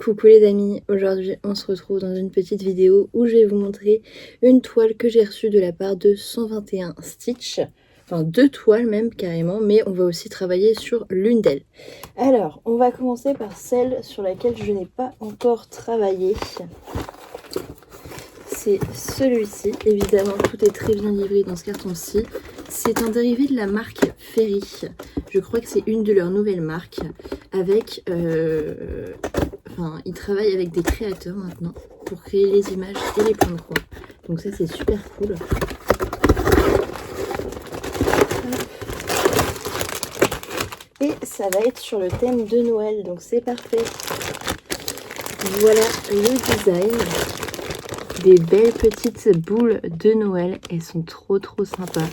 Coucou les amis, aujourd'hui on se retrouve dans une petite vidéo où je vais vous montrer une toile que j'ai reçue de la part de 121 Stitch. Enfin 2 toiles même carrément, mais on va aussi travailler sur l'une d'elles. Alors on va commencer par celle sur laquelle je n'ai pas encore travaillé. C'est celui-ci, évidemment tout est très bien livré dans ce carton-ci. C'est un dérivé de la marque Ferry. Je crois que c'est une de leurs nouvelles marques avec... Enfin, ils travaillent avec des créateurs maintenant pour créer les images et les points de croix. Donc ça c'est super cool. Et ça va être sur le thème de Noël, donc c'est parfait. Voilà le design. Des belles petites boules de Noël. Elles sont trop sympas.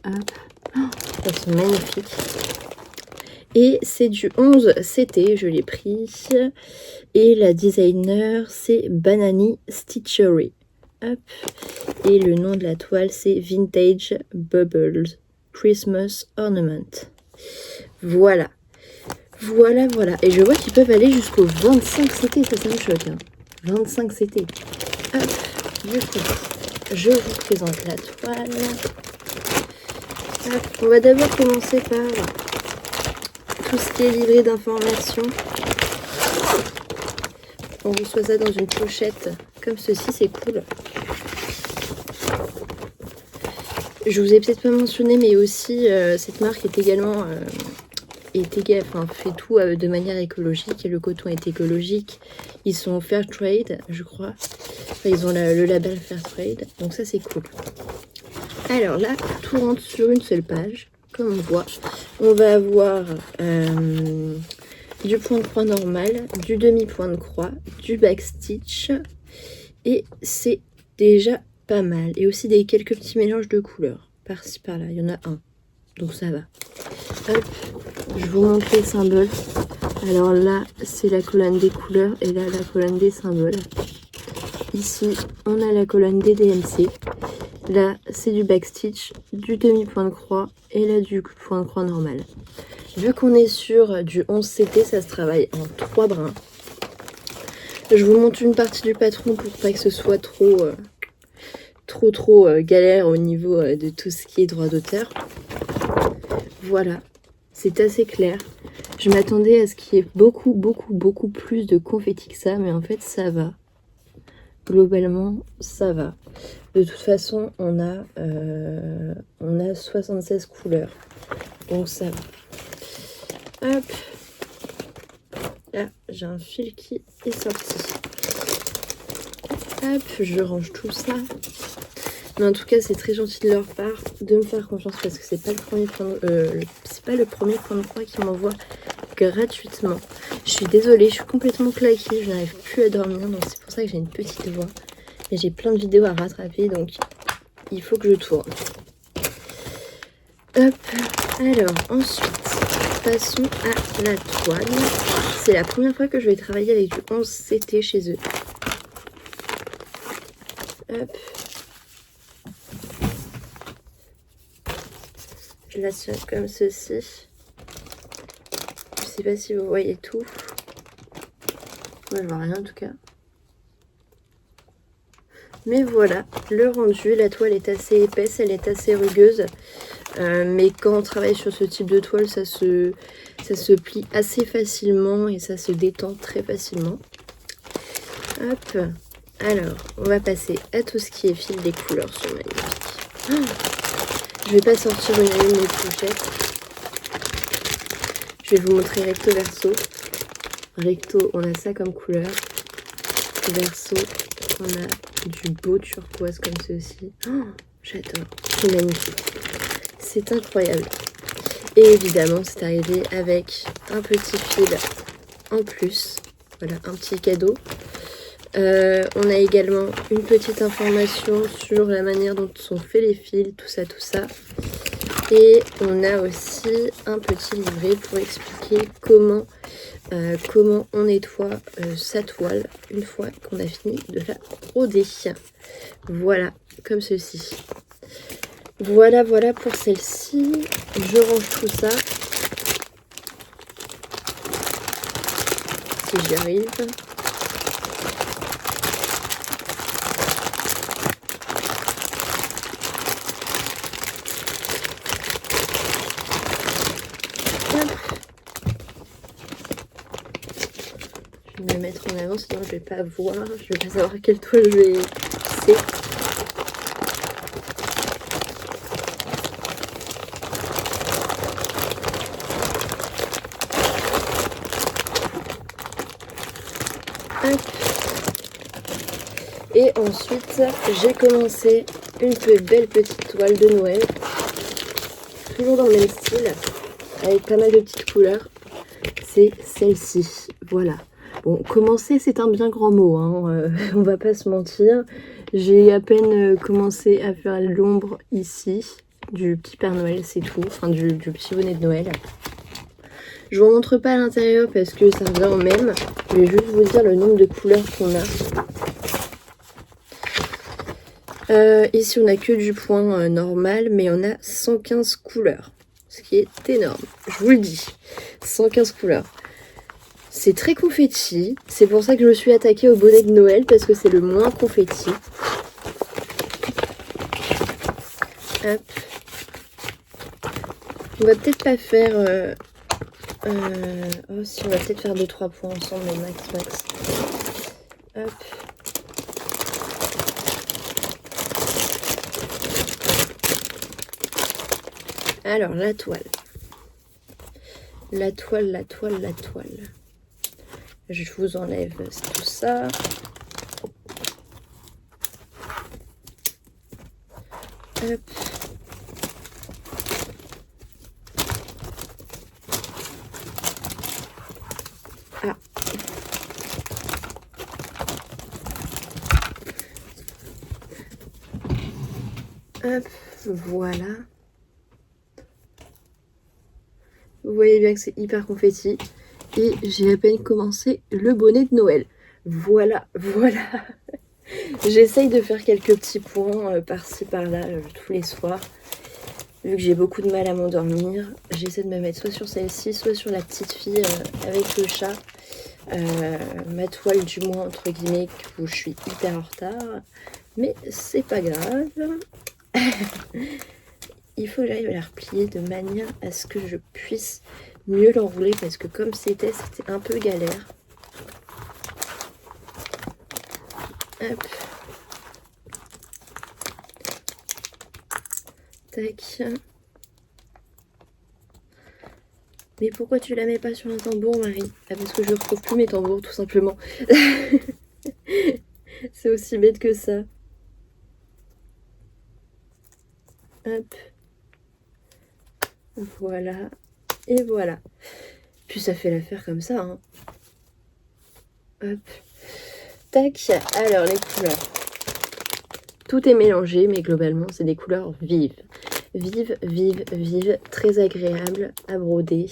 Hop. Oh, elles sont magnifiques. Et c'est du 11 CT, je l'ai pris. Et la designer, c'est Banani Stitchery. Hop. Et le nom de la toile, c'est Vintage Bubbles Christmas Ornament. Voilà. Voilà. Et je vois qu'ils peuvent aller jusqu'au 25 CT, ça me choque. Hein. 25 CT. Hop. Du coup, je vous présente la toile. Hop. On va d'abord commencer par tout ce qui est livré d'informations. On reçoit ça dans une pochette comme ceci, c'est cool. Je vous ai peut-être pas mentionné, mais aussi cette marque est également fait tout de manière écologique. Et le coton est écologique. Ils sont fair trade, je crois. Enfin, ils ont le label fair trade, donc ça c'est cool. Alors là, tout rentre sur une seule page. Comme on voit, on va avoir du point de croix normal, du demi-point de croix, du backstitch, et c'est déjà pas mal. Et aussi quelques petits mélanges de couleurs, par-ci par-là, il y en a un, donc ça va. Hop, je vous montre les symboles. Alors là, c'est la colonne des couleurs, et là, la colonne des symboles. Ici, on a la colonne des DMC. Là, c'est du backstitch, du demi-point de croix et là, du point de croix normal. Vu qu'on est sur du 11 CT, ça se travaille en 3 brins. Je vous montre une partie du patron pour pas que ce soit trop galère au niveau de tout ce qui est droit d'auteur. Voilà, c'est assez clair. Je m'attendais à ce qu'il y ait beaucoup plus de confetti que ça, mais en fait, ça va. Globalement, ça va. De toute façon, on a 76 couleurs. Donc ça va. Hop. Là, j'ai un fil qui est sorti. Hop, je range tout ça. Mais en tout cas, c'est très gentil de leur part de me faire confiance parce que c'est pas le premier point de croix qui m'envoie gratuitement. Je suis désolée, je suis complètement claquée, je n'arrive plus à dormir, donc c'est pour ça que j'ai une petite voix. Et j'ai plein de vidéos à rattraper, donc il faut que je tourne. Hop, alors ensuite, passons à la toile. C'est la première fois que je vais travailler avec du 11 CT chez eux. Hop. Je la tiens comme ceci. Je sais pas si vous voyez tout. Moi, je vois rien en tout cas. Mais voilà, le rendu, la toile est assez épaisse, elle est assez rugueuse. Mais quand on travaille sur ce type de toile, ça se plie assez facilement et ça se détend très facilement. Hop, alors on va passer à tout ce qui est fil des couleurs sur magnifique. Oh, je vais pas sortir une à une les pochettes. Je vais vous montrer recto verso. Recto, on a ça comme couleur. Verso, on a du beau turquoise comme ceci. Oh, j'adore, c'est magnifique. C'est incroyable. Et évidemment, c'est arrivé avec un petit fil en plus. Voilà, un petit cadeau. On a également une petite information sur la manière dont sont faits les fils, tout ça. Et on a aussi un petit livret pour expliquer comment on nettoie sa toile une fois qu'on a fini de la broder. Voilà, comme ceci. Voilà pour celle-ci. Je range tout ça. si j'y arrive. Je vais me mettre en avant, sinon je vais pas voir, je vais pas savoir quelle toile je vais tisser. Et ensuite, j'ai commencé une belle petite toile de Noël, toujours dans le même style, avec pas mal de petites couleurs. C'est celle-ci, voilà. Bon, commencer, c'est un bien grand mot, hein. On va pas se mentir. J'ai à peine commencé à faire l'ombre ici, du petit Père Noël, c'est tout, enfin du petit bonnet de Noël. Je vous montre pas à l'intérieur parce que ça revient au même. Je vais juste vous dire le nombre de couleurs qu'on a. Ici, on a que du point normal, mais on a 115 couleurs, ce qui est énorme, je vous le dis. 115 couleurs. C'est très confetti, c'est pour ça que je me suis attaquée au bonnet de Noël, parce que c'est le moins confetti. Hop. On va peut-être pas faire... oh si, on va peut-être faire 2-3 points ensemble, mais max. Hop. Alors, la toile. La toile. Je vous enlève tout ça. Hop. Ah. Hop, voilà. Vous voyez bien que c'est hyper confetti. Et j'ai à peine commencé le bonnet de Noël. Voilà. J'essaye de faire quelques petits points par-ci par-là tous les soirs. Vu que j'ai beaucoup de mal à m'endormir, j'essaie de me mettre soit sur celle-ci, soit sur la petite fille avec le chat. Ma toile du mois, entre guillemets, où je suis hyper en retard. Mais c'est pas grave. Il faut que j'arrive à la replier de manière à ce que je puisse mieux l'enrouler, parce que comme c'était un peu galère. Hop. Tac. Mais pourquoi tu la mets pas sur un tambour, Marie? Ah, parce que je retrouve plus mes tambours, tout simplement. C'est aussi bête que ça. Hop. Voilà. Et voilà. Puis ça fait l'affaire comme ça, hein. Hop. Tac. Alors, les couleurs. Tout est mélangé, mais globalement, c'est des couleurs vives. Vives. Très agréables à broder.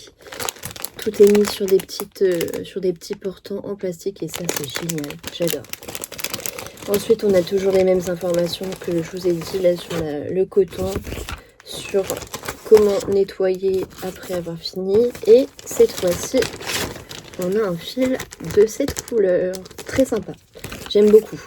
Tout est mis sur des petits portants en plastique et ça, c'est génial. J'adore. Ensuite, on a toujours les mêmes informations que je vous ai dit là sur le coton, sur comment nettoyer après avoir fini. Et cette fois-ci, on a un fil de cette couleur. Très sympa. J'aime beaucoup.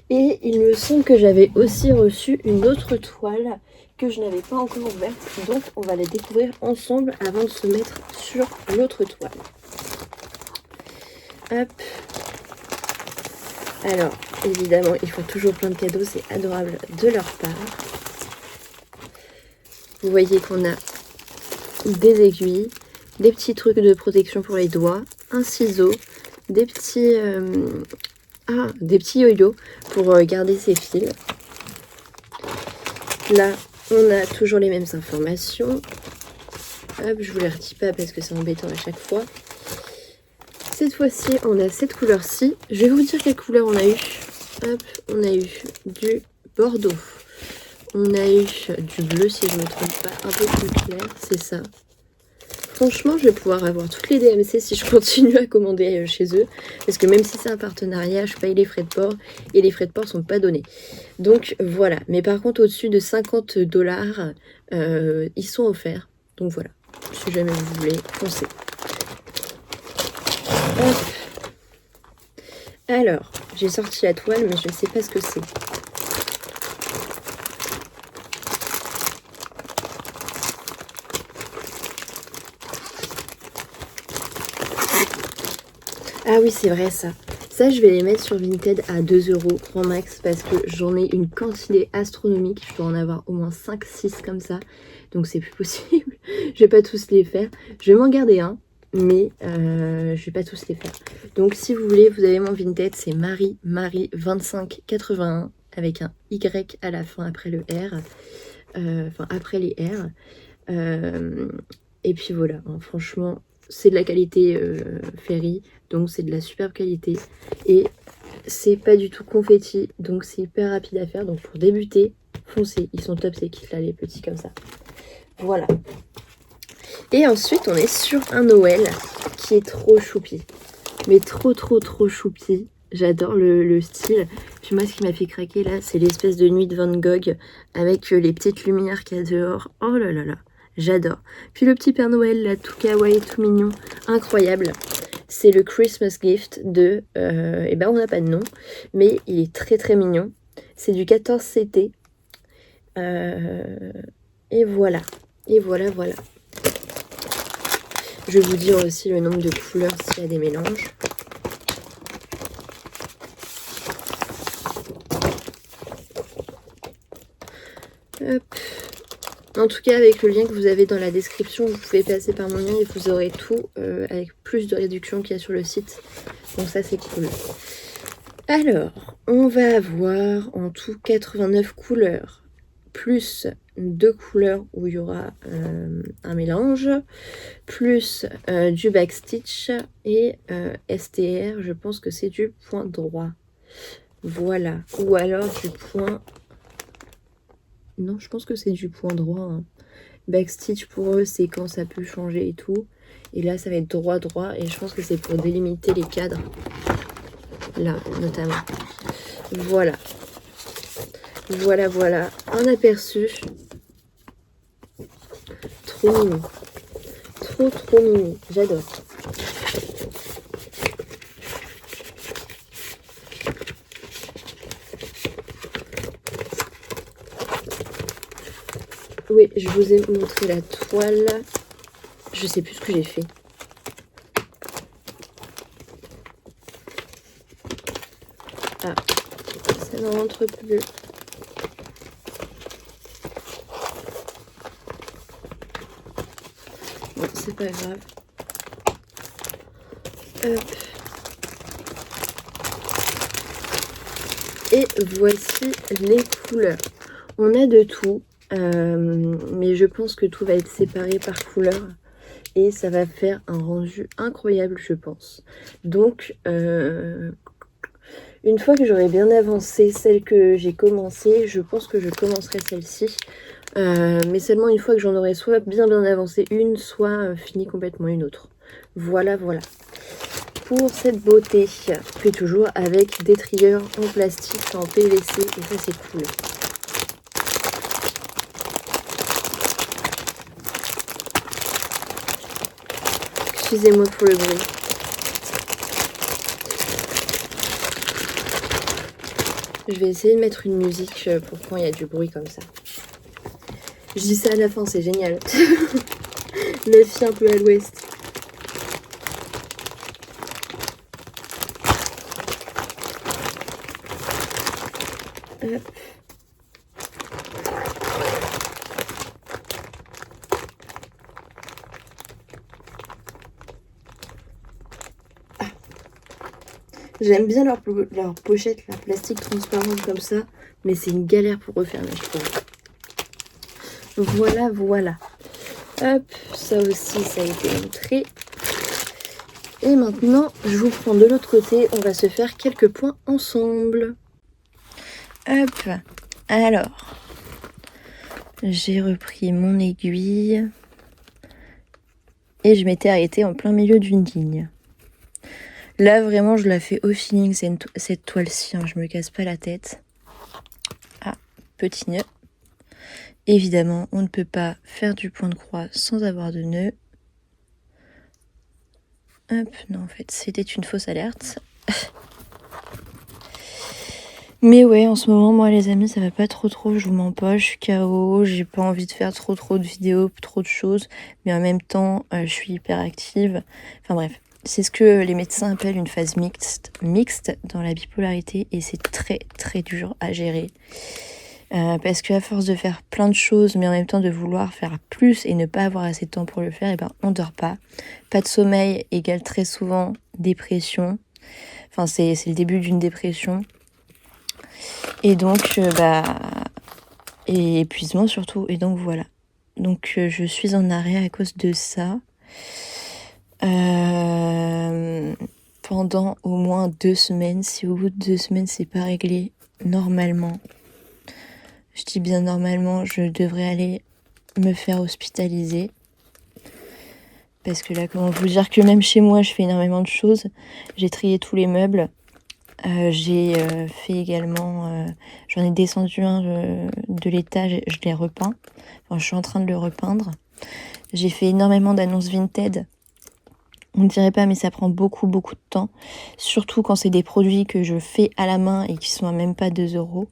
Et il me semble que j'avais aussi reçu une autre toile que je n'avais pas encore ouverte. Donc, on va la découvrir ensemble avant de se mettre sur l'autre toile. Hop. Alors, évidemment, ils font toujours plein de cadeaux. C'est adorable de leur part. Vous voyez qu'on a des aiguilles, des petits trucs de protection pour les doigts, un ciseau, des petits yo-yo pour garder ses fils. Là, on a toujours les mêmes informations. Hop, je vous les redis pas parce que c'est embêtant à chaque fois. Cette fois-ci, on a cette couleur-ci. Je vais vous dire quelle couleur on a eu. Hop, on a eu du bordeaux. On a eu du bleu, si je ne me trompe pas, un peu plus clair, c'est ça. Franchement, je vais pouvoir avoir toutes les DMC si je continue à commander chez eux. Parce que même si c'est un partenariat, je paye les frais de port. Et les frais de port sont pas donnés. Donc voilà. Mais par contre, au-dessus de 50 $, ils sont offerts. Donc voilà. Si jamais vous voulez, foncez. Hop. Alors, j'ai sorti la toile, mais je ne sais pas ce que c'est. Ah oui, c'est vrai ça. Ça, je vais les mettre sur Vinted à 2 € grand max parce que j'en ai une quantité astronomique. Je dois en avoir au moins 5-6 comme ça. Donc c'est plus possible. Je vais pas tous les faire. Je vais m'en garder un, mais je vais pas tous les faire. Donc si vous voulez, vous avez mon Vinted, c'est Marie2581 avec un Y à la fin après le R. Enfin après les R. Et puis voilà, hein, franchement, c'est de la qualité Ferry, donc c'est de la superbe qualité. Et c'est pas du tout confetti, donc c'est hyper rapide à faire. Donc pour débuter, foncez, ils sont top ces kits là, les petits comme ça. Voilà. Et ensuite, on est sur un Noël qui est trop choupi. Mais trop choupi. J'adore le style. Puis moi, ce qui m'a fait craquer là, c'est l'espèce de nuit de Van Gogh avec les petites lumières qu'il y a dehors. Oh là là là, j'adore. Puis le petit Père Noël là, tout kawaii, tout mignon, incroyable. C'est le Christmas Gift de... eh ben, on n'a pas de nom, mais il est très mignon. C'est du 14 CT. Et voilà. Et voilà. Je vais vous dire aussi le nombre de couleurs s'il y a des mélanges. Hop. En tout cas, avec le lien que vous avez dans la description, vous pouvez passer par mon lien et vous aurez tout avec plus de réduction qu'il y a sur le site. Donc ça, c'est cool. Alors, on va avoir en tout 89 couleurs, plus 2 couleurs où il y aura un mélange, plus du backstitch et STR, je pense que c'est du point droit. Voilà, ou alors du point... Non, je pense que c'est du point droit. Hein. Backstitch pour eux, c'est quand ça peut changer et tout. Et là, ça va être droit. Et je pense que c'est pour délimiter les cadres. Là, notamment. Voilà. Voilà. Un aperçu. Trop mignon. Trop mignon. J'adore. Oui, je vous ai montré la toile. Je sais plus ce que j'ai fait. Ah, ça ne rentre plus. Bon, c'est pas grave. Hop. Et voici les couleurs. On a de tout. Mais je pense que tout va être séparé par couleur et ça va faire un rendu incroyable, je pense. Donc une fois que j'aurai bien avancé celle que j'ai commencé, je pense que je commencerai celle-ci, mais seulement une fois que j'en aurai soit bien avancé une, soit fini complètement une autre. Voilà pour cette beauté, puis toujours avec des trieurs en plastique, en PVC, et ça c'est cool. Excusez-moi pour le bruit. Je vais essayer de mettre une musique pour quand il y a du bruit comme ça. Je dis ça à la fin, c'est génial. La fille un peu à l'ouest. Hop. J'aime bien leur pochette, la plastique transparente comme ça, mais c'est une galère pour refermer, je trouve. Voilà. Hop, ça aussi, ça a été montré. Et maintenant, je vous prends de l'autre côté, on va se faire quelques points ensemble. Hop, alors, j'ai repris mon aiguille et je m'étais arrêtée en plein milieu d'une ligne. Là, vraiment, je la fais au feeling, cette toile-ci, hein, je me casse pas la tête. Ah, petit nœud. Évidemment, on ne peut pas faire du point de croix sans avoir de nœud. Hop, non en fait c'était une fausse alerte. Mais ouais, en ce moment, moi, les amis, ça va pas trop, je vous mens pas, je suis KO, j'ai pas envie de faire trop de vidéos, trop de choses, mais en même temps, je suis hyper active. Enfin bref, c'est ce que les médecins appellent une phase mixte dans la bipolarité, et c'est très dur à gérer. Parce qu'à force de faire plein de choses, mais en même temps de vouloir faire plus et ne pas avoir assez de temps pour le faire, et ben on dort pas. Pas de sommeil égale très souvent dépression. Enfin, c'est le début d'une dépression. Et donc, et épuisement surtout. Et donc, voilà. Donc, je suis en arrêt à cause de ça. Pendant au moins 2 semaines. Si au bout de 2 semaines, c'est pas réglé, normalement, je dis bien normalement, je devrais aller me faire hospitaliser. Parce que là, comment vous dire que même chez moi, je fais énormément de choses. J'ai trié tous les meubles. J'ai fait également, j'en ai descendu un de l'étage, je l'ai repeint. Enfin, je suis en train de le repeindre. J'ai fait énormément d'annonces Vinted. On ne dirait pas, mais ça prend beaucoup de temps. Surtout quand c'est des produits que je fais à la main et qui sont à même pas 2 €.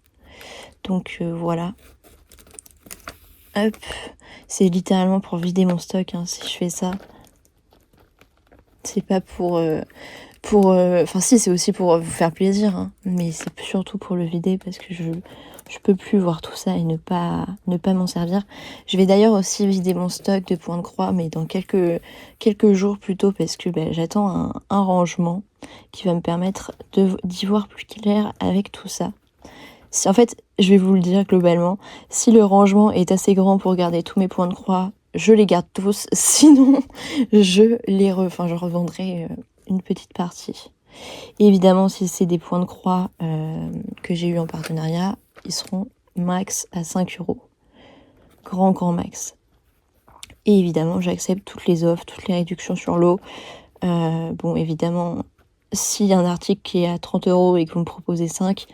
Donc voilà. Hop. C'est littéralement pour vider mon stock, hein, si je fais ça. C'est pas pour... Enfin si, c'est aussi pour vous faire plaisir, hein, mais c'est surtout pour le vider parce que je peux plus voir tout ça et ne pas m'en servir. Je vais d'ailleurs aussi vider mon stock de points de croix, mais dans quelques jours plutôt, parce que j'attends un rangement qui va me permettre d'y voir plus clair avec tout ça. En fait, je vais vous le dire globalement, si le rangement est assez grand pour garder tous mes points de croix, je les garde tous, sinon je revendrai une petite partie. Et évidemment, si c'est des points de croix que j'ai eu en partenariat, ils seront max à 5 €. Grand max. Et évidemment, j'accepte toutes les offres, toutes les réductions sur l'eau. Bon, évidemment, s'il y a un article qui est à 30 € et que vous me proposez 5,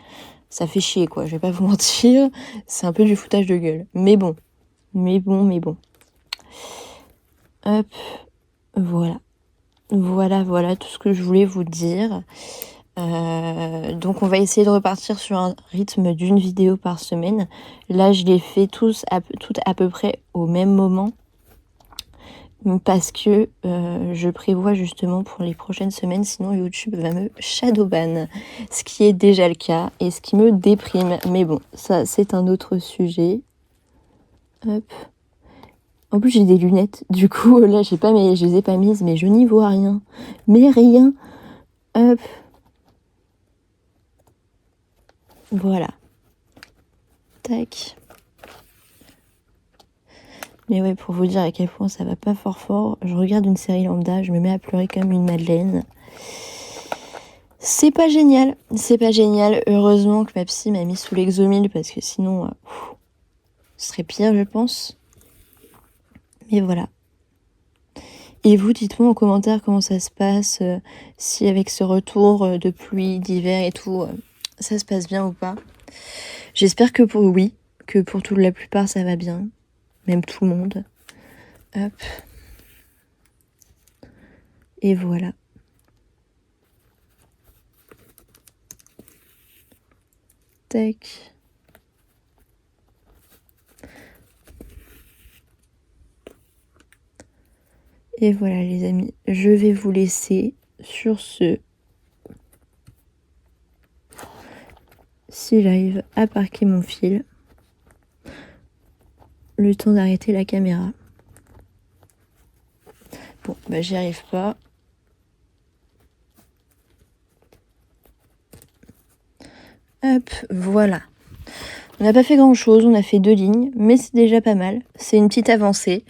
ça fait chier, quoi. Je vais pas vous mentir. C'est un peu du foutage de gueule. Mais bon. Hop. Voilà tout ce que je voulais vous dire. Donc on va essayer de repartir sur un rythme d'une vidéo par semaine. Là, je les fais toutes à peu près au même moment. Parce que je prévois justement pour les prochaines semaines, sinon YouTube va me shadowban, ce qui est déjà le cas et ce qui me déprime. Mais bon, ça c'est un autre sujet. Hop. En plus j'ai des lunettes, du coup là je les ai pas mises, mais je n'y vois rien. Mais rien. Hop. Voilà. Tac. Mais ouais, pour vous dire à quel point ça va pas fort, je regarde une série lambda, je me mets à pleurer comme une madeleine. C'est pas génial. Heureusement que ma psy m'a mis sous l'Exomil, parce que sinon, ce serait pire, je pense. Mais voilà. Et vous, dites-moi en commentaire comment ça se passe, si avec ce retour de pluie, d'hiver et tout, ça se passe bien ou pas. J'espère que pour toute la plupart ça va bien. Même tout le monde. Hop. Et voilà. Tac. Et voilà les amis, je vais vous laisser sur ce. Si j'arrive à parquer mon fil, le temps d'arrêter la caméra. Bon, j'y arrive pas. Hop, voilà. On n'a pas fait grand chose, on a fait 2 lignes, mais c'est déjà pas mal. C'est une petite avancée.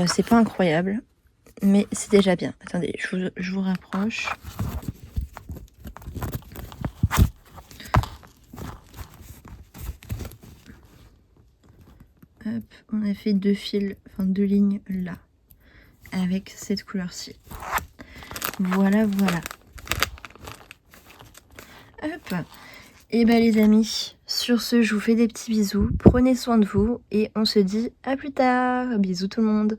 C'est pas incroyable, mais c'est déjà bien. Attendez, je vous rapproche. Hop, on a fait 2 fils, 2 lignes là, avec cette couleur-ci. Voilà. Hop. Et les amis, sur ce, je vous fais des petits bisous. Prenez soin de vous et on se dit à plus tard. Bisous tout le monde.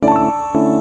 Voilà.